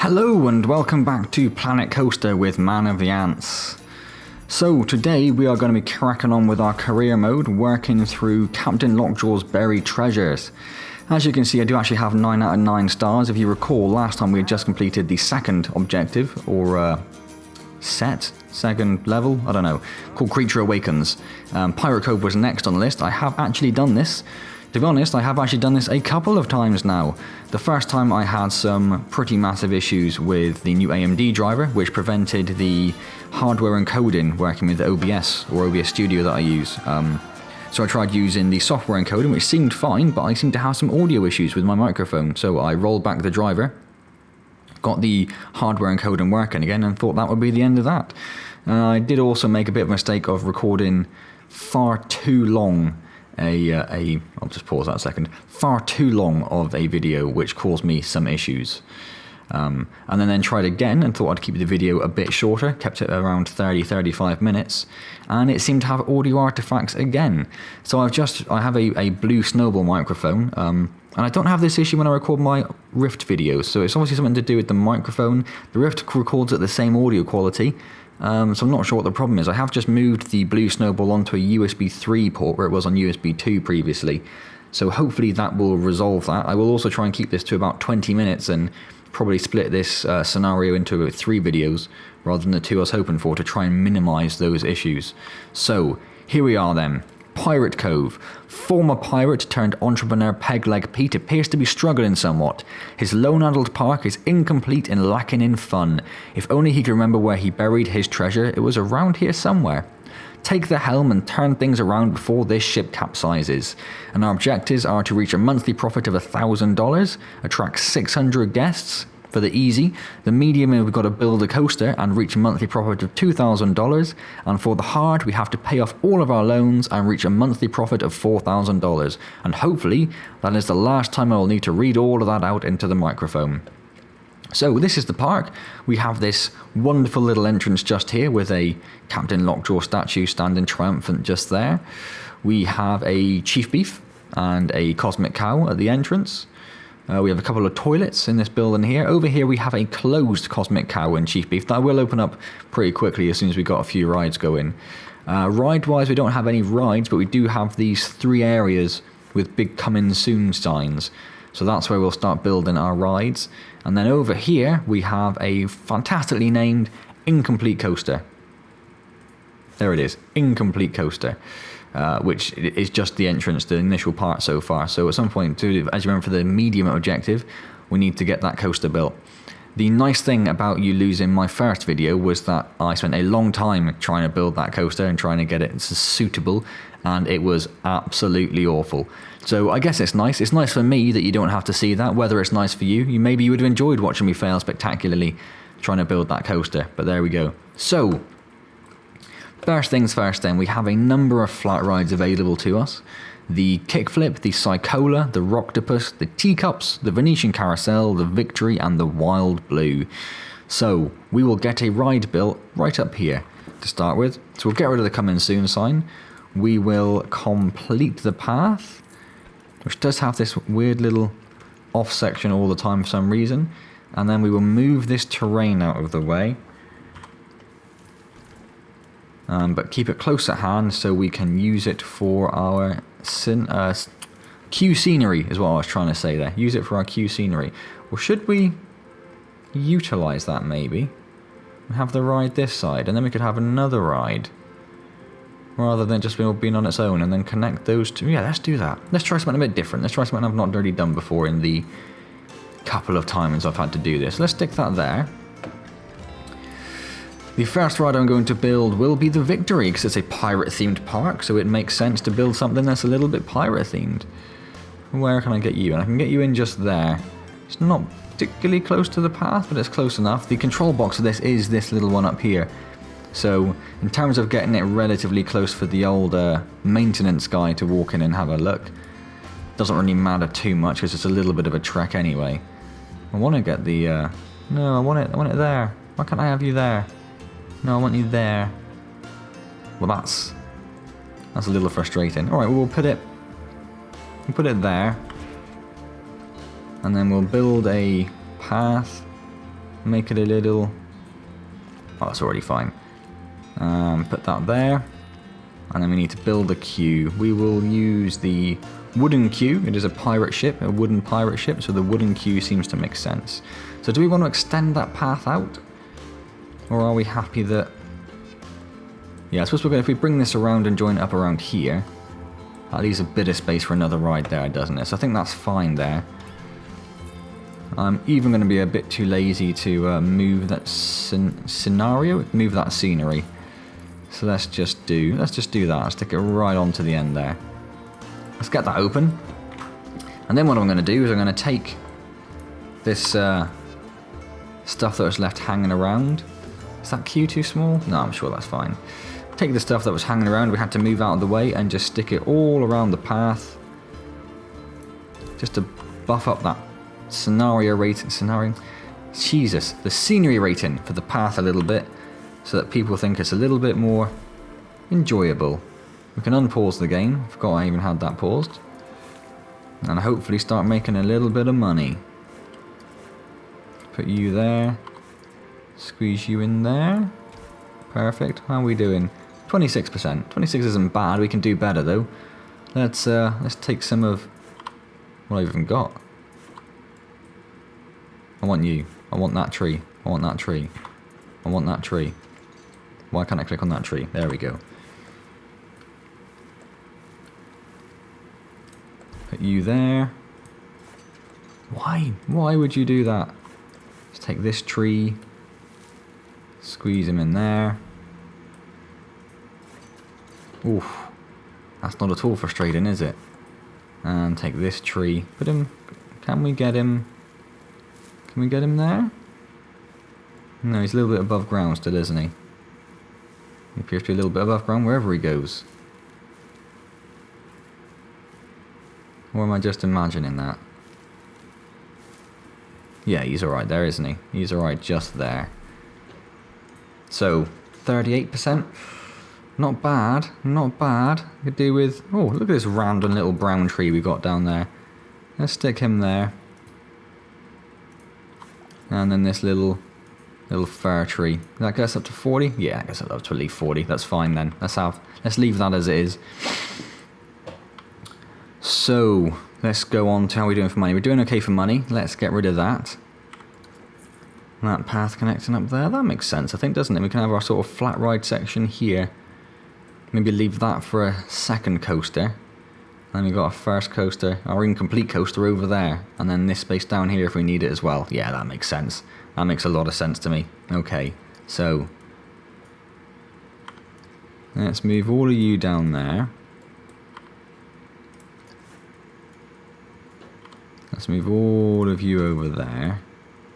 Hello and welcome back to Planet Coaster with Man of the Ants. So today we are going to be cracking on with our career mode, working through Captain Lockjaw's buried treasures. As you can see, I do actually have 9 out of 9 stars. If you recall, last time we had just completed the second objective, or second level, I don't know, called Creature Awakens. Pirate Cove was next on the list. I have actually done this. To be honest, I have actually done this a couple of times now. The first time I had some pretty massive issues with the new AMD driver, which prevented the hardware encoding working with the OBS, or OBS Studio that I use. So I tried using the software encoding, which seemed fine, but I seemed to have some audio issues with my microphone. So I rolled back the driver, got the hardware encoding working again, and thought that would be the end of that. I did also make a bit of a mistake of recording far too long I'll just pause that a second, far too long of a video, which caused me some issues. And then tried again and thought I'd keep the video a bit shorter, kept it around 30-35 minutes, and it seemed to have audio artifacts again. So I have a blue Snowball microphone, and I don't have this issue when I record my Rift videos, so it's obviously something to do with the microphone. The Rift records at the same audio quality, so I'm not sure what the problem is. I have just moved the blue Snowball onto a USB 3 port where it was on USB 2 previously, so hopefully that will resolve that. I will also try and keep this to about 20 minutes and probably split this scenario into 3 videos rather than the 2 I was hoping for, to try and minimise those issues. So here we are then. Pirate Cove. Former pirate turned entrepreneur Pegleg Pete appears to be struggling somewhat. His lone adult park is incomplete and lacking in fun. If only he could remember where he buried his treasure, it was around here somewhere. Take the helm and turn things around before this ship capsizes. And our objectives are to reach a monthly profit of $1,000, attract 600 guests. For the easy, the medium, we've got to build a coaster and reach a monthly profit of $2,000, and for the hard, we have to pay off all of our loans and reach a monthly profit of $4,000, and hopefully that is the last time I will need to read all of that out into the microphone. So this is the park. We have this wonderful little entrance just here with a Captain Lockjaw statue standing triumphant just there. We have a Chief Beef and a Cosmic Cow at the entrance. We have a couple of toilets in this building here. Over here we have a closed Cosmic Cow and Chief Beef that will open up pretty quickly as soon as we got a few rides going. Ride-wise, we don't have any rides, but we do have these 3 areas with big coming soon signs. So that's where we'll start building our rides. And then over here we have a fantastically named Incomplete Coaster. There it is, Incomplete Coaster. Which is just the entrance, the initial part so far. So at some point, as you remember, for the medium objective, we need to get that coaster built. The nice thing about you losing my first video was that I spent a long time trying to build that coaster and trying to get it suitable, and it was absolutely awful. So I guess it's nice. It's nice for me that you don't have to see that. Whether it's nice for you, maybe you would have enjoyed watching me fail spectacularly trying to build that coaster. But there we go. So first things first then, we have a number of flat rides available to us. The Kickflip, the Psychola, the Rocktopus, the Teacups, the Venetian Carousel, the Victory, and the Wild Blue. So we will get a ride built right up here to start with. So we'll get rid of the coming soon sign. We will complete the path, which does have this weird little off section all the time for some reason. And then we will move this terrain out of the way. But keep it close at hand so we can use it for our queue scenery, is what I was trying to say there. Use it for our queue scenery. Or should we utilise that maybe? And have the ride this side, and then we could have another ride. Rather than just being on its own, and then connect those two. Yeah, let's do that. Let's try something a bit different. Let's try something I've not really done before in the couple of times I've had to do this. Let's stick that there. The first ride I'm going to build will be the Victory, because it's a pirate-themed park, so it makes sense to build something that's a little bit pirate-themed. Where can I get you in? I can get you in just there. It's not particularly close to the path, but it's close enough. The control box of this is this little one up here. So, in terms of getting it relatively close for the old maintenance guy to walk in and have a look, doesn't really matter too much, because it's a little bit of a trek anyway. I want to get the... No, I want it there. Why can't I have you there? No, I want you there. Well, that's a little frustrating. Alright, we'll put it there. And then we'll build a path make it a little... Oh, it's already fine. Put that there. And then we need to build a queue. We will use the wooden queue. It is a pirate ship, a wooden pirate ship, so the wooden queue seems to make sense. So do we want to extend that path out? Or are we happy that... Yeah, I suppose we're going to, if we bring this around and join it up around here, that leaves a bit of space for another ride there, doesn't it? So I think that's fine there. I'm even going to be a bit too lazy to move that move that scenery. So let's just do that. Stick it right onto the end there. Let's get that open. And then what I'm going to do is I'm going to take this stuff that was left hanging around. Is that queue too small? No, I'm sure that's fine. Take the stuff that was hanging around, we had to move out of the way, and just stick it all around the path. Just to buff up that Jesus, the scenery rating for the path a little bit, so that people think it's a little bit more enjoyable. We can unpause the game, forgot I even had that paused, and hopefully start making a little bit of money. Put you there, squeeze you in there, perfect. How are we doing? 26%. 26 isn't bad, we can do better though. Let's take some of what I've even got. I want you. I want that tree. I want that tree. I want that tree. Why can't I click on that tree? There we go. Put you there. Why? Why would you do that? Let's take this tree. Squeeze him in there. Oof. That's not at all frustrating, is it? And take this tree. Put him... Can we get him... Can we get him there? No, he's a little bit above ground still, isn't he? He appears to be a little bit above ground wherever he goes. Or am I just imagining that? Yeah, he's alright there, isn't he? He's alright just there. So, 38%. Not bad, not bad. Could do with... Oh, look at this random little brown tree we got down there. Let's stick him there. And then this little fir tree. That gets up to 40? Yeah, I guess up to at least 40. That's fine then. Let's leave that as it is. So, let's go on to how we're doing for money. We're doing okay for money. Let's get rid of that. That path connecting up there. That makes sense, I think, doesn't it? We can have our sort of flat ride section here. Maybe leave that for a second coaster. Then we've got a first coaster, our incomplete coaster over there. And then this space down here if we need it as well. Yeah, that makes sense. That makes a lot of sense to me. Okay, so... let's move all of you down there. Let's move all of you over there.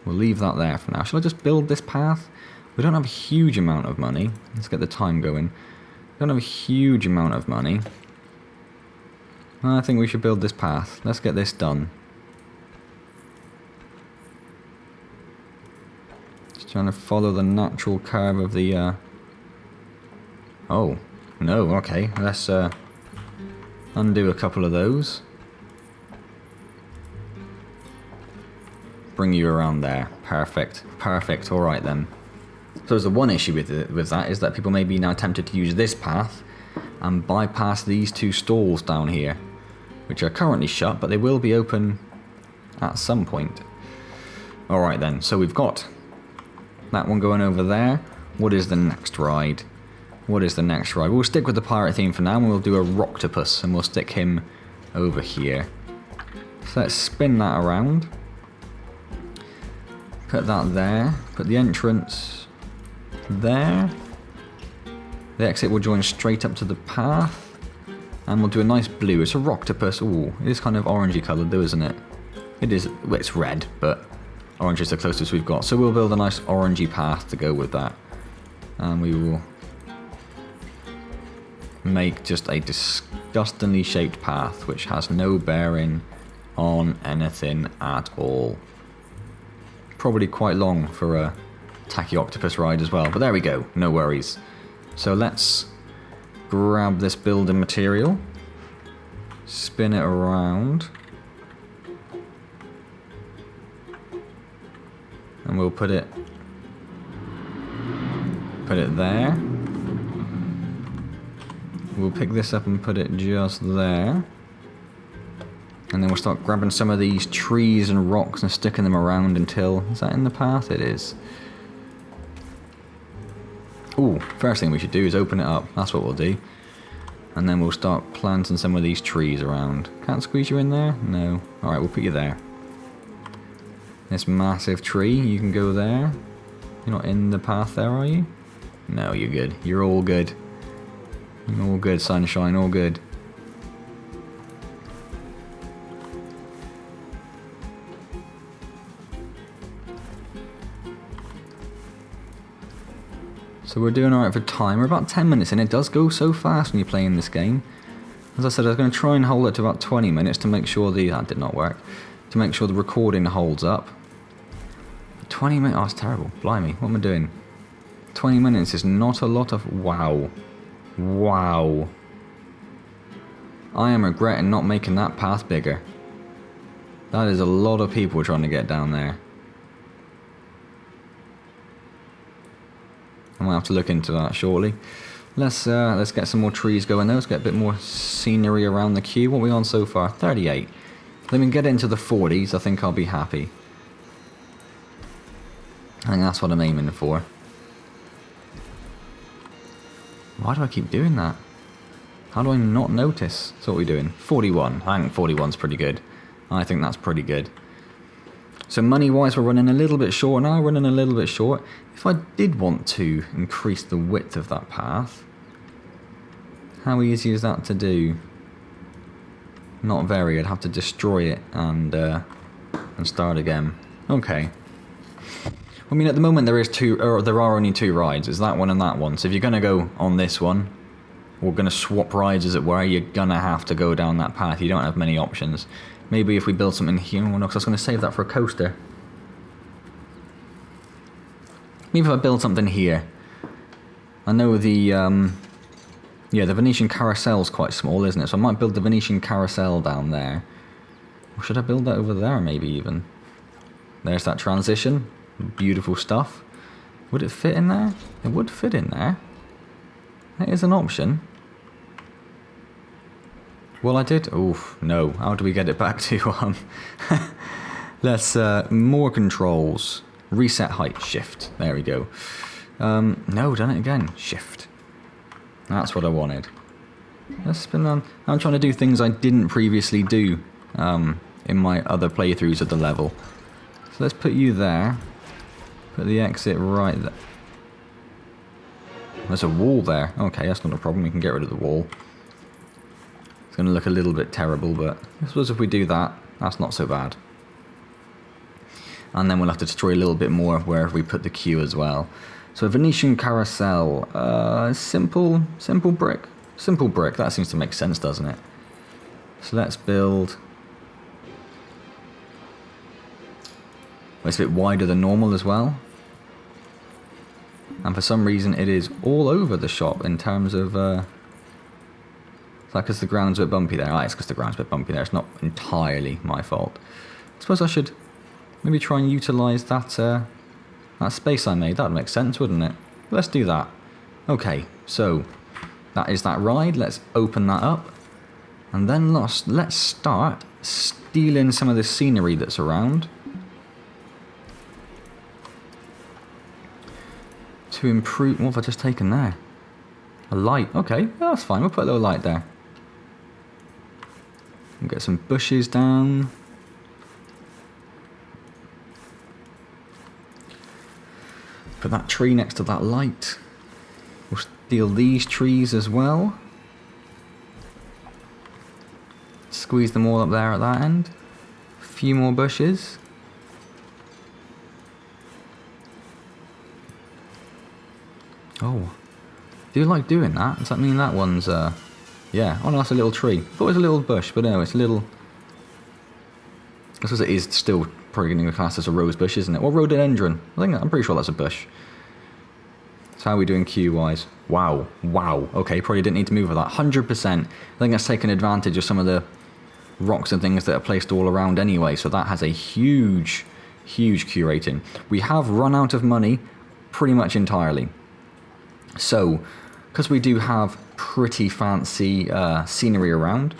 We'll leave that there for now. Shall I just build this path? We don't have a huge amount of money. Let's get the time going. We don't have a huge amount of money. I think we should build this path. Let's get this done. Just trying to follow the natural curve of the... Oh, no, okay. Let's undo a couple of those. Bring you around there. Perfect. Perfect. Alright then. So the one issue with that is that people may be now tempted to use this path and bypass these two stalls down here, which are currently shut, but they will be open at some point. Alright then, so we've got that one going over there. What is the next ride? What is the next ride? We'll stick with the pirate theme for now, and we'll do a Rocktopus, and we'll stick him over here. So let's spin that around. Put that there. Put the entrance there. The exit will join straight up to the path. And we'll do a nice blue. It's a Rocktopus. Ooh, it is kind of orangey coloured though, isn't it? It is. Well, it's red, but orange is the closest we've got. So we'll build a nice orangey path to go with that. And we will make just a disgustingly shaped path, which has no bearing on anything at all. Probably quite long for a tacky octopus ride as well, but there we go, no worries. So let's grab this building material, spin it around, and we'll put it Put it there. We'll pick this up and put it just there. And then we'll start grabbing some of these trees and rocks and sticking them around until... Is that in the path? It is. Ooh, first thing we should do is open it up. That's what we'll do. And then we'll start planting some of these trees around. Can't squeeze you in there? No. Alright, we'll put you there. This massive tree, you can go there. You're not in the path there, are you? No, you're good. You're all good. You're all good, sunshine, all good. So we're doing alright for time. We're about 10 minutes in. It does go so fast when you're playing this game. As I said, I was going to try and hold it to about 20 minutes to make sure that did not work. To make sure the recording holds up. 20 minutes, oh, it's terrible. Blimey, what am I doing? 20 minutes is not a lot of... Wow. Wow. I am regretting not making that path bigger. That is a lot of people trying to get down there. I might have to look into that shortly. Let's get some more trees going though. Let's get a bit more scenery around the queue. What are we on so far? 38. Let me get into the 40s. I think I'll be happy. I think that's what I'm aiming for. Why do I keep doing that? How do I not notice? So what are we doing? 41. I think 41's pretty good. I think that's pretty good. So money-wise, we're running a little bit short now. Running a little bit short. If I did want to increase the width of that path, how easy is that to do? Not very. I'd have to destroy it and start again. Okay. I mean, at the moment there are only two rides. It's that one and that one. So if you're gonna go on this one, or gonna swap rides, as it were, you're gonna have to go down that path. You don't have many options. Maybe if we build something here, well, no, 'cause I was gonna save that for a coaster. Maybe if I build something here. I know the Venetian Carousel's quite small, isn't it? So I might build the Venetian Carousel down there. Or should I build that over there, maybe even? There's that transition. Beautiful stuff. Would it fit in there? It would fit in there. That is an option. Well, I did... Oof, no. How do we get it back to... Let's... more controls. Reset height. Shift. There we go. No, done it again. Shift. That's what I wanted. Let's spin on... I'm trying to do things I didn't previously do in my other playthroughs of the level. So let's put you there. Put the exit right there. There's a wall there. Okay, that's not a problem. We can get rid of the wall. It's going to look a little bit terrible, but I suppose if we do that, that's not so bad. And then we'll have to destroy a little bit more where we put the queue as well. So Venetian Carousel. Simple brick. Simple brick. That seems to make sense, doesn't it? So let's build... It's a bit wider than normal as well. And for some reason it is all over the shop in terms of... Is that because the ground's a bit bumpy there? Ah, it's because the ground's a bit bumpy there. It's not entirely my fault. I suppose I should maybe try and utilise that, that space I made. That would make sense, wouldn't it? Let's do that. Okay, so that is that ride. Let's open that up. And then let's start stealing some of the scenery that's around. To improve... What have I just taken there? A light. Okay, that's fine. We'll put a little light there. We'll get some bushes down. Put that tree next to that light. We'll steal these trees as well. Squeeze them all up there at that end. A few more bushes. Oh, do you like doing that? Does that mean that one's, yeah. Oh no, that's a little tree. I thought it was a little bush, but no, it's a little... I suppose it is still probably going to be classed as a rose bush, isn't it? Or rhododendron. I'm pretty sure that's a bush. So how are we doing queue-wise? Wow. Wow. Okay, probably didn't need to move with that. 100%. I think that's taken advantage of some of the rocks and things that are placed all around anyway, so that has a huge, huge queue rating. We have run out of money pretty much entirely. So, because we do have pretty fancy scenery around,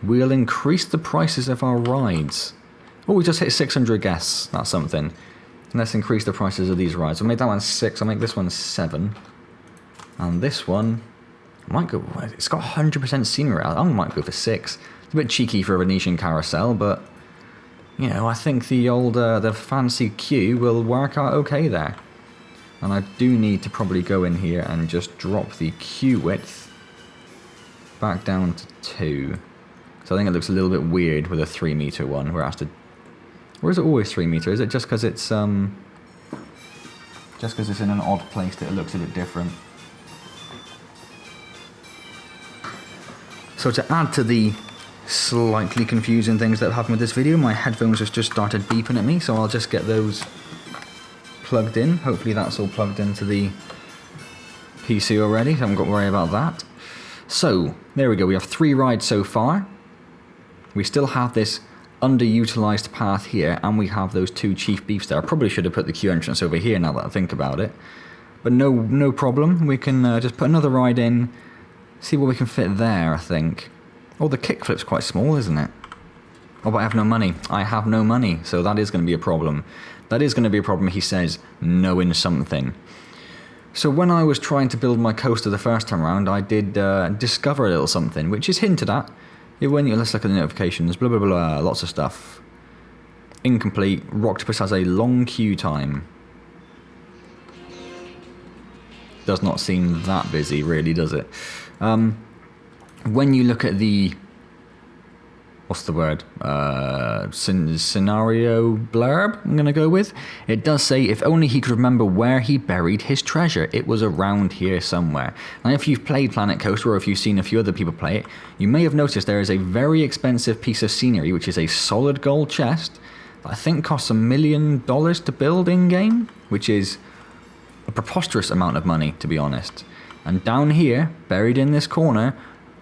we'll increase the prices of our rides. Oh, we just hit 600 guests. That's something. Let's increase the prices of these rides. I'll make that one 6. I'll make this one 7. And this one, I might go. It's got 100% scenery. I might go for 6. It's a bit cheeky for a Venetian carousel, but you know, I think the fancy queue will work out okay there. And I do need to probably go in here and just drop the queue width back down to 2. So I think it looks a little bit weird with a 3 meter one where it has to. Or is it always 3 meter? Is it just because it's in an odd place that it looks a bit different? So to add to the slightly confusing things that have happened with this video, my headphones have just started beeping at me, so I'll just get those plugged in. Hopefully that's all plugged into the PC already, so I haven't got to worry about that. So there we go, we have 3 rides so far. We still have this underutilized path here, and we have those 2 chief beefs there. I probably should have put the queue entrance over here now that I think about it, but no problem. We can just put another ride in, see what we can fit there. I think the kickflip's quite small, isn't it? Oh, but I have no money. I have no money, so that is going to be a problem. That is going to be a problem, he says, knowing something. So when I was trying to build my coaster the first time around, I did discover a little something, which is hinted at. Let's look at the notifications, blah, blah, blah, lots of stuff. Incomplete. Rocktopus has a long queue time. Does not seem that busy, really, does it? When you look at the... What's the word? Scenario blurb, I'm going to go with. It does say, if only he could remember where he buried his treasure. It was around here somewhere. And if you've played Planet Coaster, or if you've seen a few other people play it, you may have noticed there is a very expensive piece of scenery, which is a solid gold chest, that I think costs $1 million to build in-game, which is a preposterous amount of money, to be honest. And down here, buried in this corner,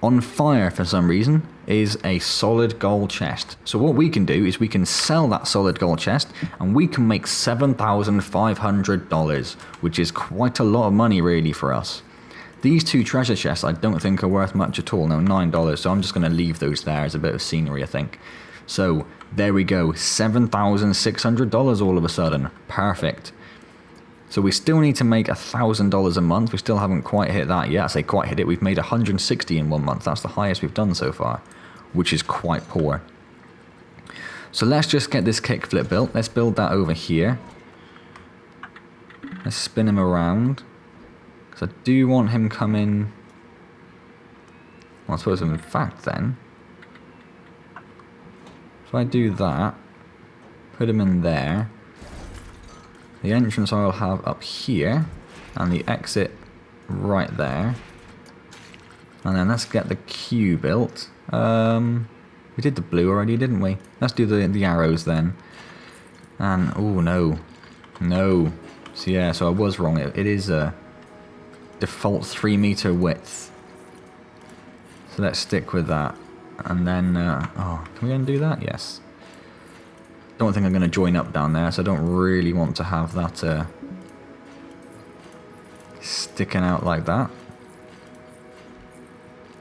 on fire for some reason, is a solid gold chest. So what we can do is we can sell that solid gold chest, and we can make $7,500, which is quite a lot of money really for us. These 2 treasure chests I don't think are worth much at all. No, $9, so I'm just going to leave those there as a bit of scenery, I think. So there we go, $7,600 all of a sudden. Perfect. So we still need to make $1,000 a month. We still haven't quite hit that yet. I say quite hit it. We've made 160 in 1 month. That's the highest we've done so far, which is quite poor. So let's just get this kickflip built. Let's build that over here. Let's spin him around, because I do want him coming. Well, I suppose in fact then, if I do that, put him in there. The entrance I'll have up here, and the exit right there. And then let's get the queue built. We did the blue already, didn't we? Let's do the arrows then. And, oh no. No. So yeah, so I was wrong. It is a default 3 meter width. So let's stick with that. And then, can we undo that? Yes. Don't think I'm going to join up down there, so I don't really want to have that sticking out like that.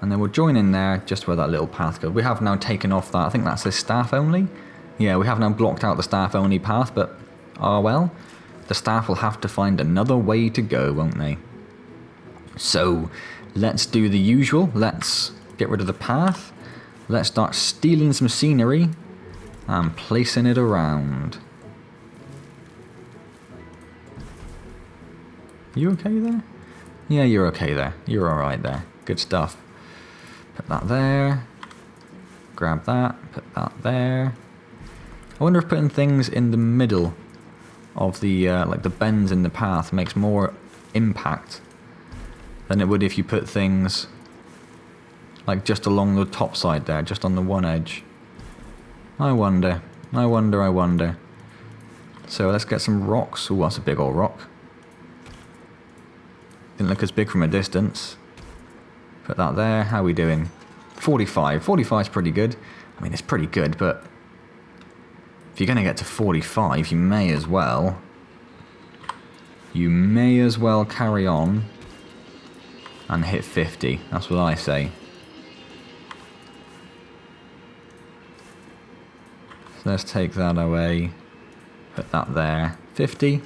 And then we'll join in there just where that little path goes. We have now taken off that, I think that says staff only. Yeah, we have now blocked out the staff only path, but well, the staff will have to find another way to go, won't they? So let's do the usual. Let's get rid of the path. Let's start stealing some scenery and placing it around. You okay there? Yeah, you're okay there. You're alright there. Good stuff. Put that there. Grab that. Put that there. I wonder if putting things in the middle of the, like the bends in the path makes more impact than it would if you put things like just along the top side there, just on the one edge. I wonder. So let's get some rocks. Ooh, that's a big old rock. Didn't look as big from a distance. Put that there. How are we doing? 45. 45 is pretty good. I mean, it's pretty good, but if you're going to get to 45, you may as well carry on and hit 50. That's what I say. So let's take that away. Put that there. 50.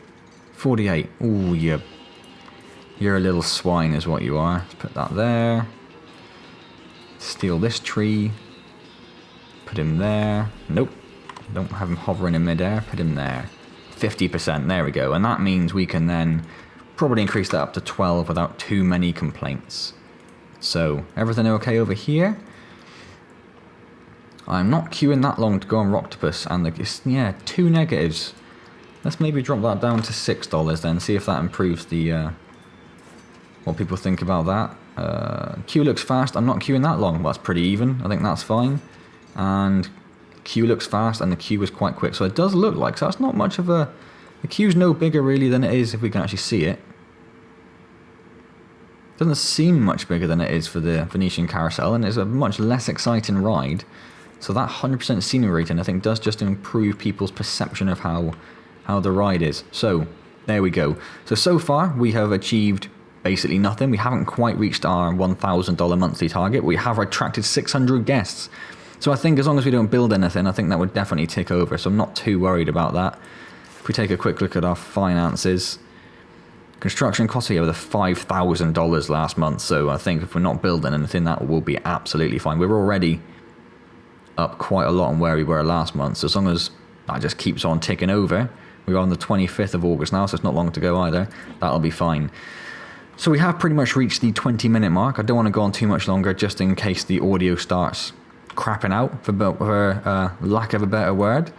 48. Ooh, you're a little swine is what you are. Let's put that there. Steal this tree. Put him there. Nope. Don't have him hovering in midair. Put him there. 50%. There we go. And that means we can then probably increase that up to 12 without too many complaints. So, everything okay over here? I'm not queuing that long to go on Roctopus, and yeah, 2 negatives. Let's maybe drop that down to $6 then, see if that improves the what people think about that. Queue looks fast. I'm not queuing that long. Well, that's pretty even. I think that's fine. And queue looks fast, and the queue is quite quick. So it does look like, so that's not much of a... The queue's no bigger really than it is if we can actually see it. Doesn't seem much bigger than it is for the Venetian Carousel, and it's a much less exciting ride. So that 100% scenery rating, I think, does just improve people's perception of how the ride is. So, there we go. So far, we have achieved basically nothing. We haven't quite reached our $1,000 monthly target. We have attracted 600 guests. So I think as long as we don't build anything, I think that would definitely tick over. So I'm not too worried about that. If we take a quick look at our finances, construction costs here were $5,000 last month. So I think if we're not building anything, that will be absolutely fine. We're already up quite a lot on where we were last month. So as long as that just keeps on ticking over, we're on the 25th of August now, so it's not long to go either. That'll be fine. So we have pretty much reached the 20-minute mark. I don't want to go on too much longer just in case the audio starts crapping out, for lack of a better word.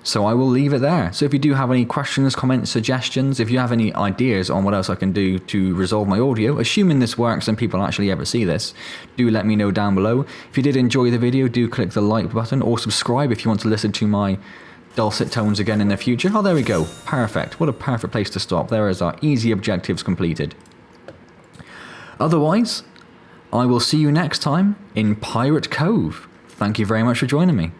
So I will leave it there. So if you do have any questions, comments, suggestions, if you have any ideas on what else I can do to resolve my audio, assuming this works and people actually ever see this, do let me know down below. If you did enjoy the video, do click the like button or subscribe if you want to listen to my dulcet tones again in the future. Oh, there we go. Perfect. What a perfect place to stop. There is our easy objectives completed. Otherwise, I will see you next time in Pirate Cove. Thank you very much for joining me.